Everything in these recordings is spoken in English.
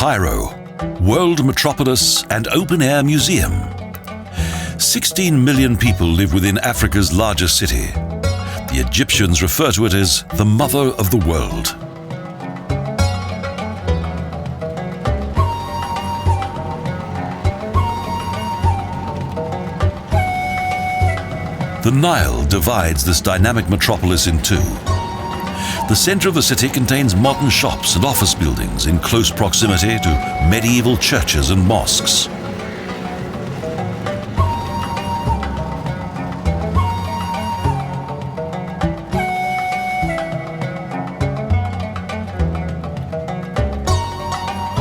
Cairo, world metropolis and open-air museum. 16 million people live within Africa's largest city. The Egyptians refer to it as the mother of the world. The Nile divides this dynamic metropolis in two. The center of the city contains modern shops and office buildings in close proximity to medieval churches and mosques.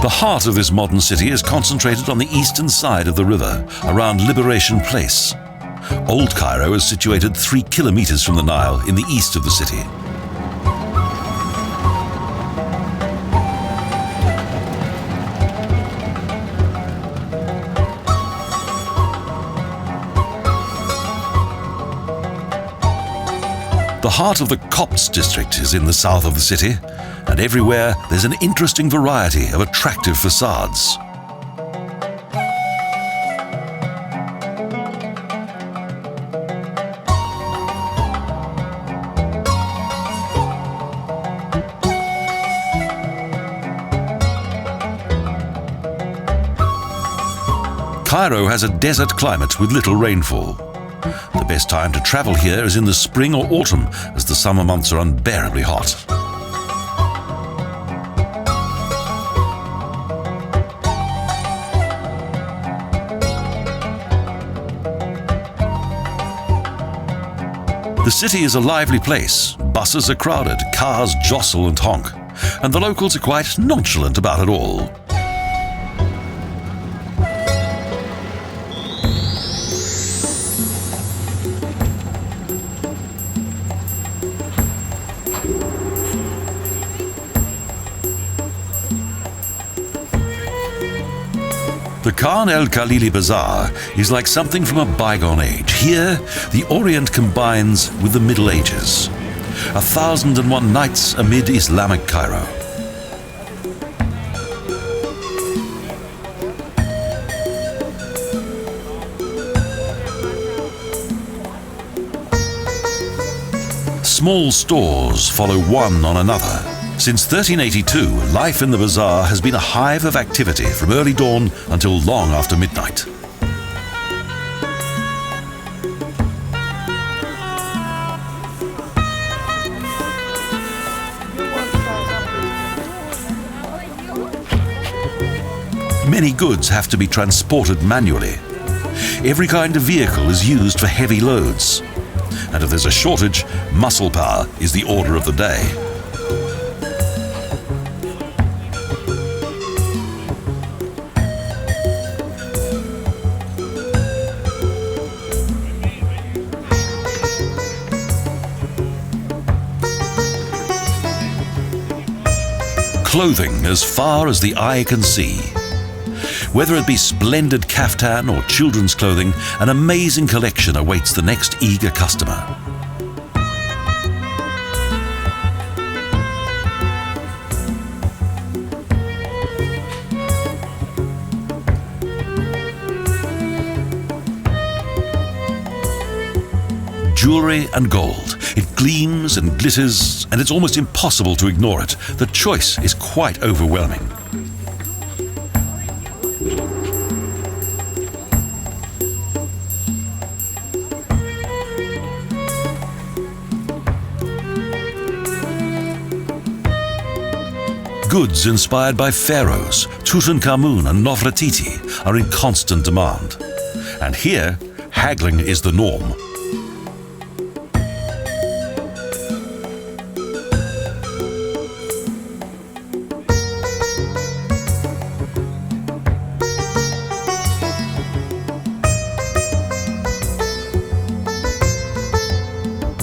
The heart of this modern city is concentrated on the eastern side of the river, around Liberation Place. Old Cairo is situated 3 kilometers from the Nile in the east of the city. The heart of the Copts district is in the south of the city, and everywhere there's an interesting variety of attractive facades. Cairo has a desert climate with little rainfall. The best time to travel here is in the spring or autumn, as the summer months are unbearably hot. The city is a lively place. Buses are crowded, cars jostle and honk, and the locals are quite nonchalant about it all. The Carne el-Khalili Bazaar is like something from a bygone age. Here, the Orient combines with the Middle Ages. 1001 Nights amid Islamic Cairo. Small stores follow one on another. Since 1382, life in the bazaar has been a hive of activity from early dawn until long after midnight. Many goods have to be transported manually. Every kind of vehicle is used for heavy loads. And if there's a shortage, muscle power is the order of the day. Clothing as far as the eye can see. Whether it be splendid kaftan or children's clothing, an amazing collection awaits the next eager customer. Jewelry and gold. It gleams and glitters, and it's almost impossible to ignore it. The choice is quite overwhelming. Goods inspired by Pharaohs, Tutankhamen and Nefertiti are in constant demand. And here, haggling is the norm.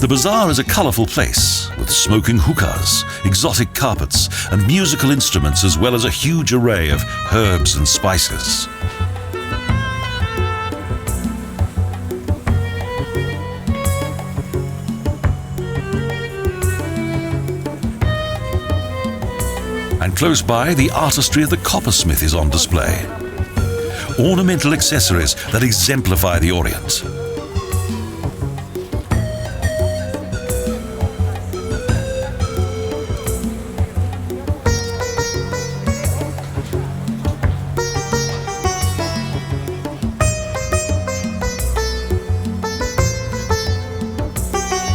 The bazaar is a colourful place, with smoking hookahs, exotic carpets, and musical instruments, as well as a huge array of herbs and spices. And Close by, the artistry of the coppersmith is on display. Ornamental accessories that exemplify the Orient.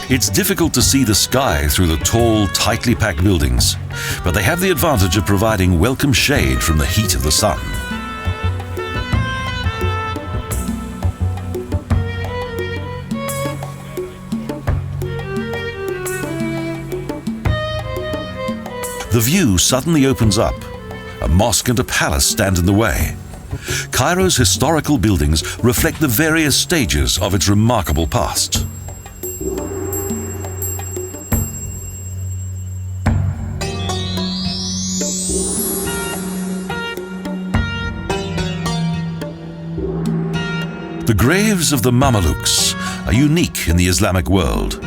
It's difficult to see the sky through the tall, tightly packed buildings, but they have the advantage of providing welcome shade from the heat of the sun. The view suddenly opens up. A mosque and a palace stand in the way. Cairo's historical buildings reflect the various stages of its remarkable past. The graves of the Mamelukes are unique in the Islamic world.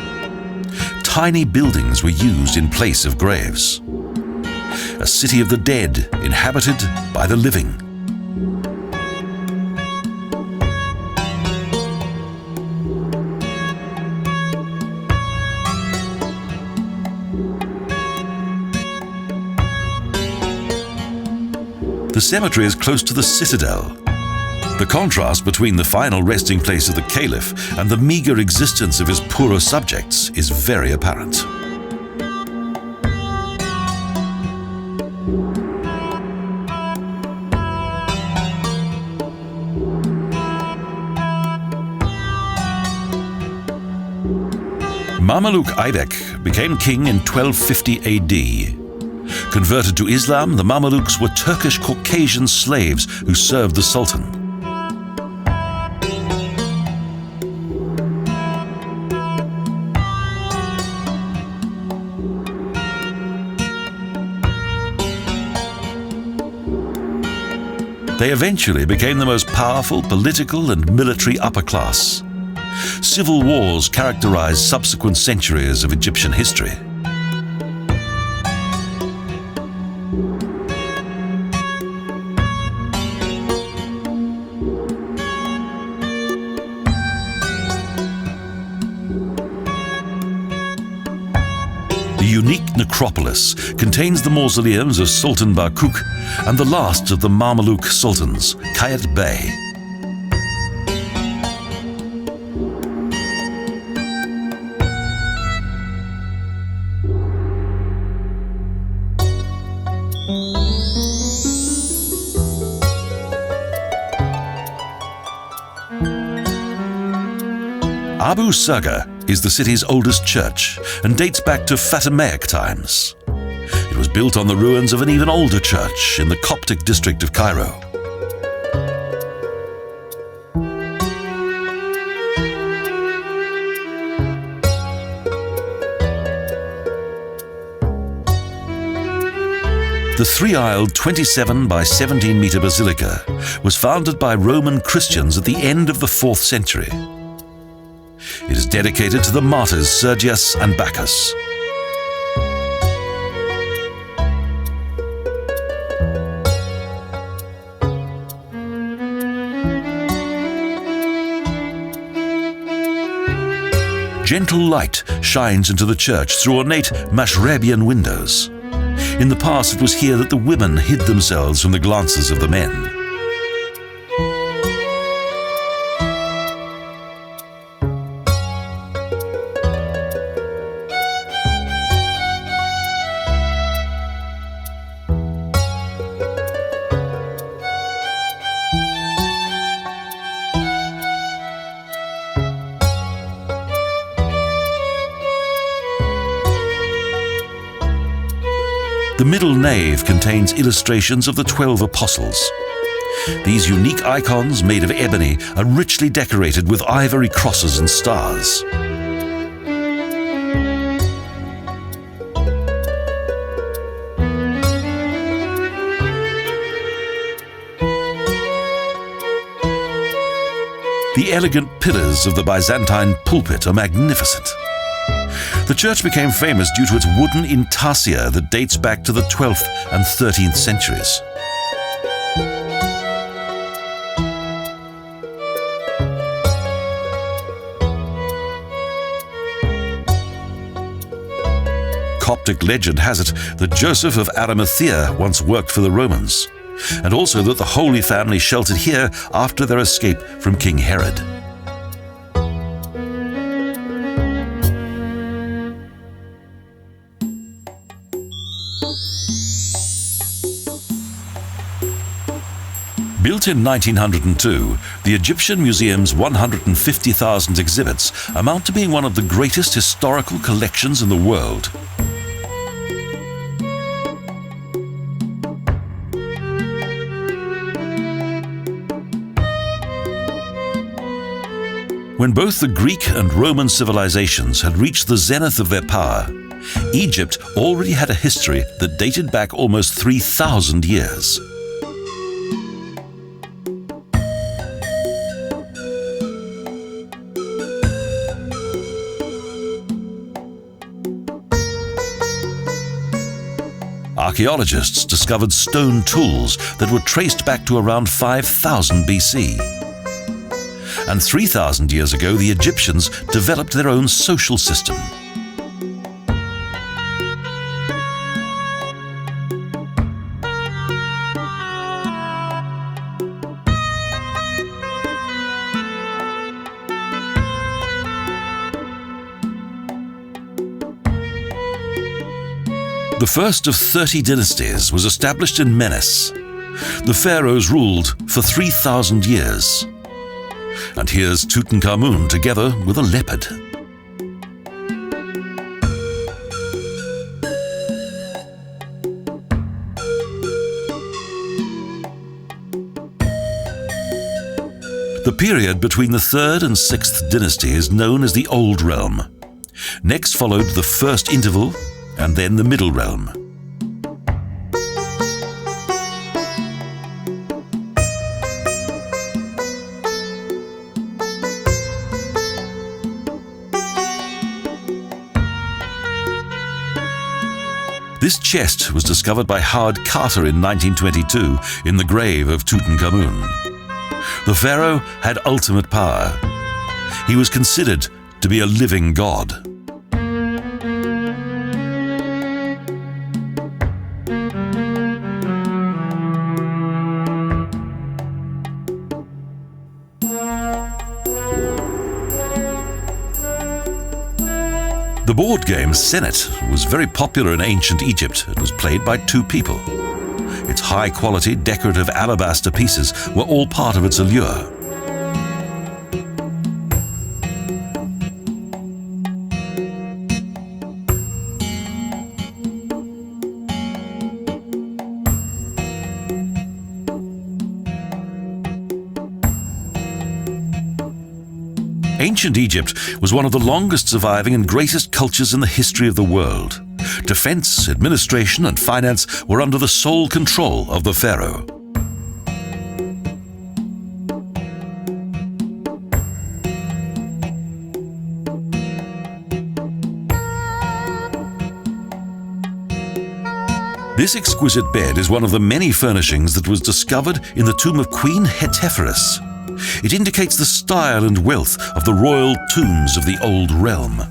Tiny buildings were used in place of graves. A city of the dead inhabited by the living. The cemetery is close to the citadel. The contrast between the final resting place of the caliph and the meager existence of his poorer subjects is very apparent. Mameluk Aibek became king in 1250 AD. Converted to Islam, the Mamelukes were Turkish Caucasian slaves who served the Sultan. They eventually became the most powerful political and military upper class. Civil wars characterized subsequent centuries of Egyptian history. The unique necropolis contains the mausoleums of Sultan Barkuk and the last of the Mameluk sultans, Kayet Bey. Abu Serga is the city's oldest church and dates back to Fatimaic times. It was built on the ruins of an even older church in the Coptic district of Cairo. The three-aisled 27 by 17 meter basilica was founded by Roman Christians at the end of the 4th century. It is dedicated to the martyrs Sergius and Bacchus. Gentle light shines into the church through ornate Mashrabian windows. In the past, it was here that the women hid themselves from the glances of the men. The middle nave contains illustrations of the 12 apostles. These unique icons, made of ebony, are richly decorated with ivory crosses and stars. The elegant pillars of the Byzantine pulpit are magnificent. The church became famous due to its wooden intarsia that dates back to the 12th and 13th centuries. Coptic legend has it that Joseph of Arimathea once worked for the Romans, and also that the Holy Family sheltered here after their escape from King Herod. Built in 1902, the Egyptian Museum's 150,000 exhibits amount to being one of the greatest historical collections in the world. When both the Greek and Roman civilizations had reached the zenith of their power, Egypt already had a history that dated back almost 3,000 years. Archaeologists discovered stone tools that were traced back to around 5000 BC. And 3,000 years ago, the Egyptians developed their own social system. The first of 30 dynasties was established in Menes. The pharaohs ruled for 3,000 years. And here's Tutankhamun together with a leopard. The period between the 3rd and 6th dynasty is known as the Old Realm. Next followed the First Interval, and then the Middle Realm. This chest was discovered by Howard Carter in 1922 in the grave of Tutankhamun. The pharaoh had ultimate power. He was considered to be a living god. The board game Senet was very popular in ancient Egypt. It was played by 2 people. Its high-quality decorative alabaster pieces were all part of its allure. Ancient Egypt was one of the longest surviving and greatest cultures in the history of the world. Defense, administration, and finance were under the sole control of the pharaoh. This exquisite bed is one of the many furnishings that was discovered in the tomb of Queen Hetepheres. It indicates the style and wealth of the royal tombs of the Old Realm.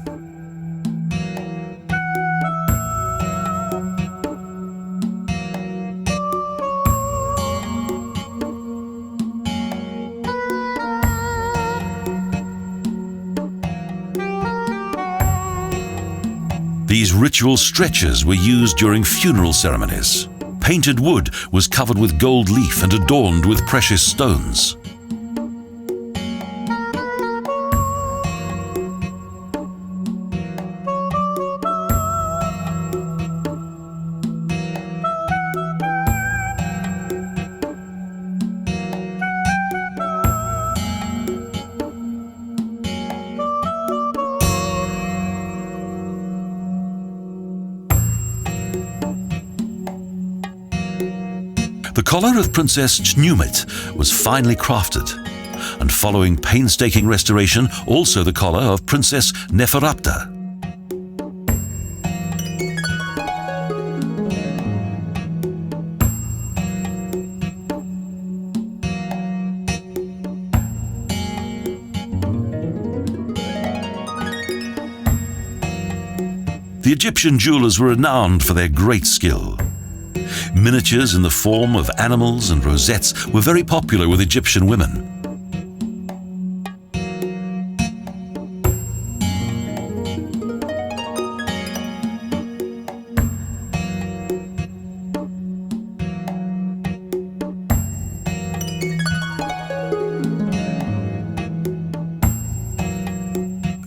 These ritual stretchers were used during funeral ceremonies. Painted wood was covered with gold leaf and adorned with precious stones. The collar of Princess Chnumit was finely crafted, and following painstaking restoration, also the collar of Princess Nefertiti. The Egyptian jewelers were renowned for their great skill. Miniatures in the form of animals and rosettes were very popular with Egyptian women.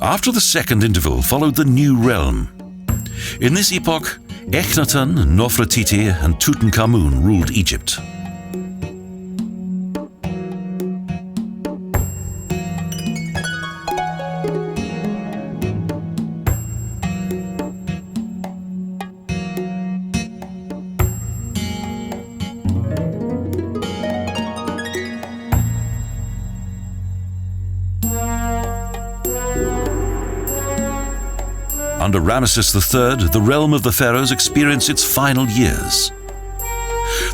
After the second interval followed the new realm. In this epoch, Akhenaten, Nefertiti, and Tutankhamun ruled Egypt. Under Ramesses III, the realm of the Pharaohs experienced its final years.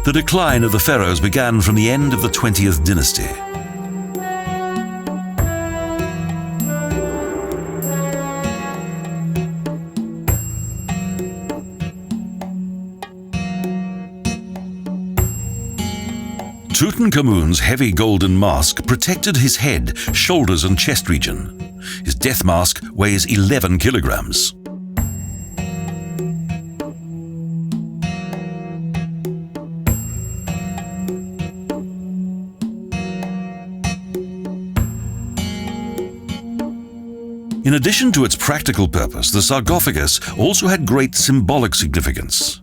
The decline of the Pharaohs began from the end of the 20th dynasty. Tutankhamun's heavy golden mask protected his head, shoulders, and chest region. His death mask weighs 11 kilograms. In addition to its practical purpose, the sarcophagus also had great symbolic significance.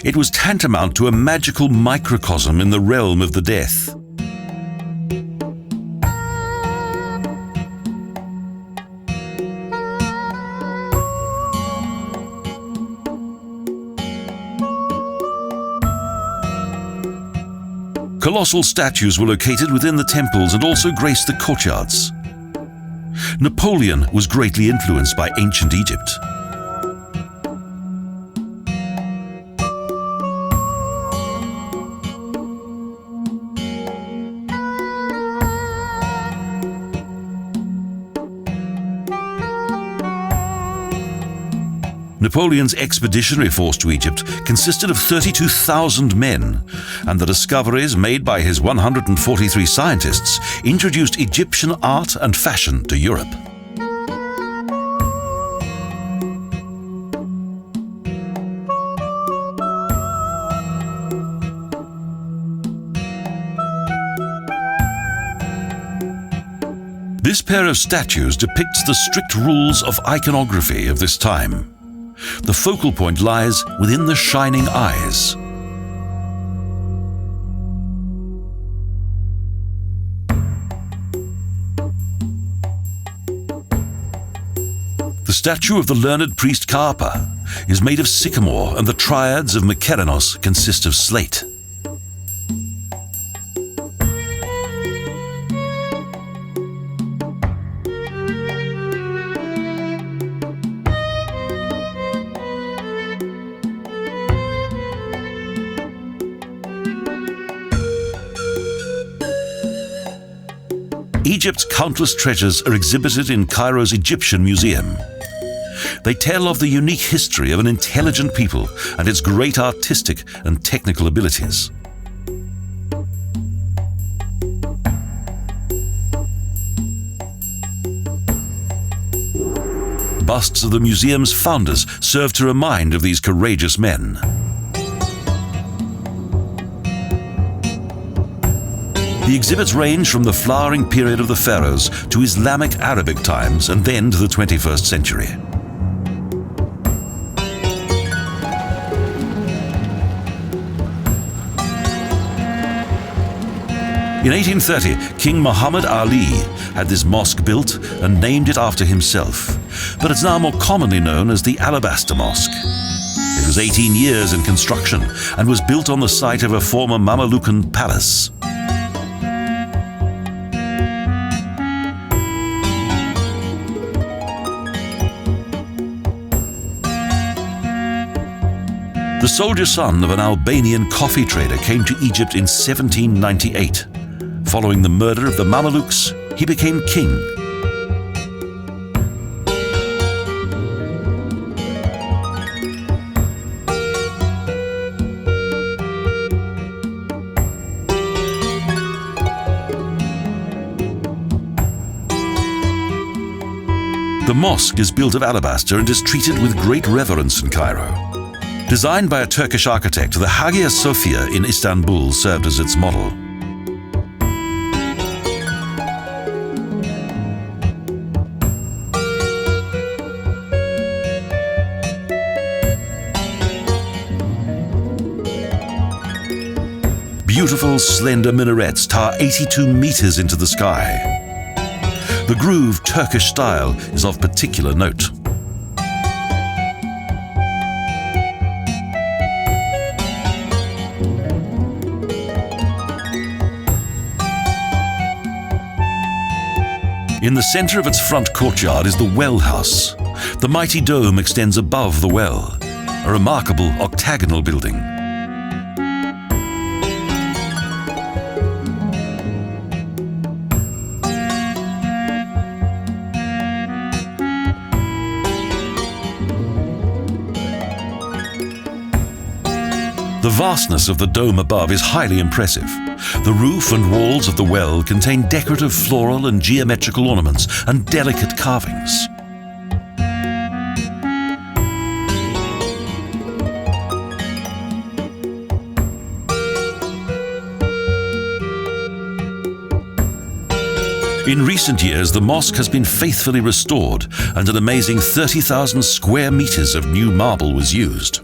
It was tantamount to a magical microcosm in the realm of the death. Colossal statues were located within the temples and also graced the courtyards. Napoleon was greatly influenced by ancient Egypt. Napoleon's expeditionary force to Egypt consisted of 32,000 men, and the discoveries made by his 143 scientists introduced Egyptian art and fashion to Europe. This pair of statues depicts the strict rules of iconography of this time. The focal point lies within the shining eyes. The statue of the learned priest Carpa is made of sycamore, and the triads of Mykerinos consist of slate. Egypt's countless treasures are exhibited in Cairo's Egyptian Museum. They tell of the unique history of an intelligent people and its great artistic and technical abilities. Busts of the museum's founders serve to remind of these courageous men. The exhibits range from the flowering period of the Pharaohs to Islamic Arabic times and then to the 21st century. In 1830, King Muhammad Ali had this mosque built and named it after himself, but it's now more commonly known as the Alabaster Mosque. It was 18 years in construction and was built on the site of a former Mamelucan palace. The soldier son of an Albanian coffee trader came to Egypt in 1798. Following the murder of the Mamelukes, he became king. The mosque is built of alabaster and is treated with great reverence in Cairo. Designed by a Turkish architect, the Hagia Sophia in Istanbul served as its model. Beautiful, slender minarets tower 82 meters into the sky. The grooved Turkish style is of particular note. In the center of its front courtyard is the well house. The mighty dome extends above the well, a remarkable octagonal building. The vastness of the dome above is highly impressive. The roof and walls of the well contain decorative floral and geometrical ornaments and delicate carvings. In recent years, the mosque has been faithfully restored, and an amazing 30,000 square meters of new marble was used.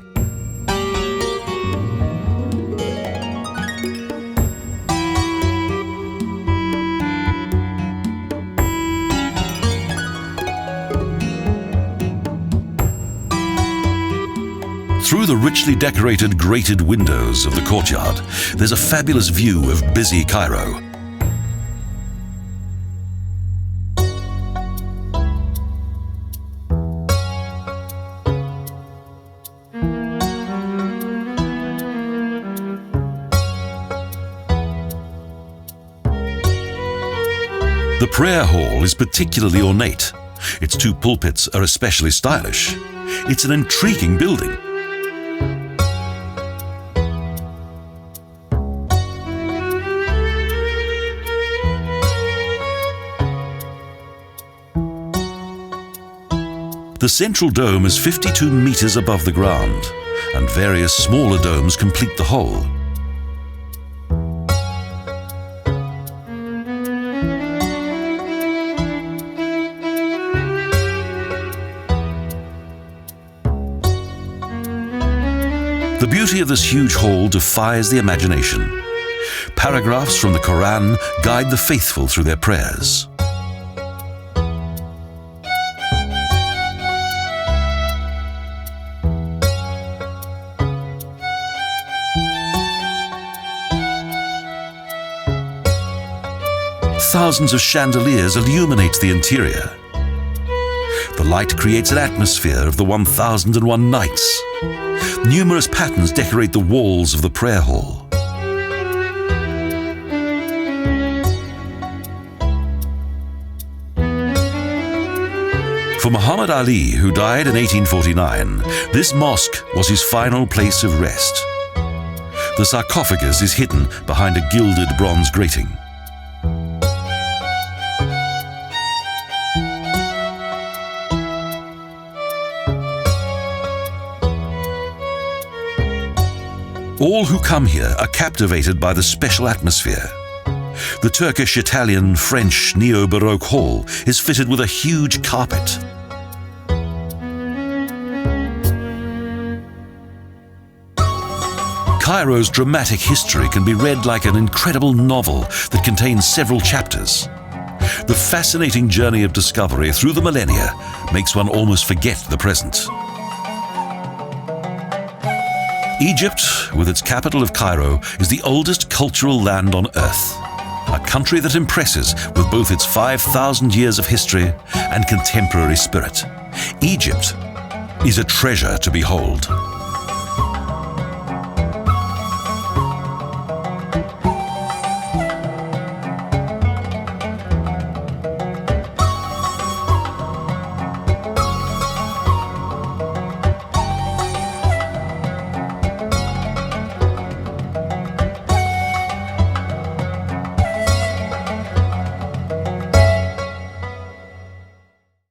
Through the richly decorated grated windows of the courtyard, there's a fabulous view of busy Cairo. The prayer hall is particularly ornate. Its two pulpits are especially stylish. It's an intriguing building. The central dome is 52 meters above the ground, and various smaller domes complete the whole. The beauty of this huge hall defies the imagination. Paragraphs from the Quran guide the faithful through their prayers. Thousands of chandeliers illuminate the interior. The light creates an atmosphere of the 1001 nights. Numerous patterns decorate the walls of the prayer hall. For Muhammad Ali, who died in 1849, this mosque was his final place of rest. The sarcophagus is hidden behind a gilded bronze grating. All who come here are captivated by the special atmosphere. The Turkish, Italian, French neo-Baroque hall is fitted with a huge carpet. Cairo's dramatic history can be read like an incredible novel that contains several chapters. The fascinating journey of discovery through the millennia makes one almost forget the present. Egypt, with its capital of Cairo, is the oldest cultural land on earth. A country that impresses with both its 5,000 years of history and contemporary spirit. Egypt is a treasure to behold.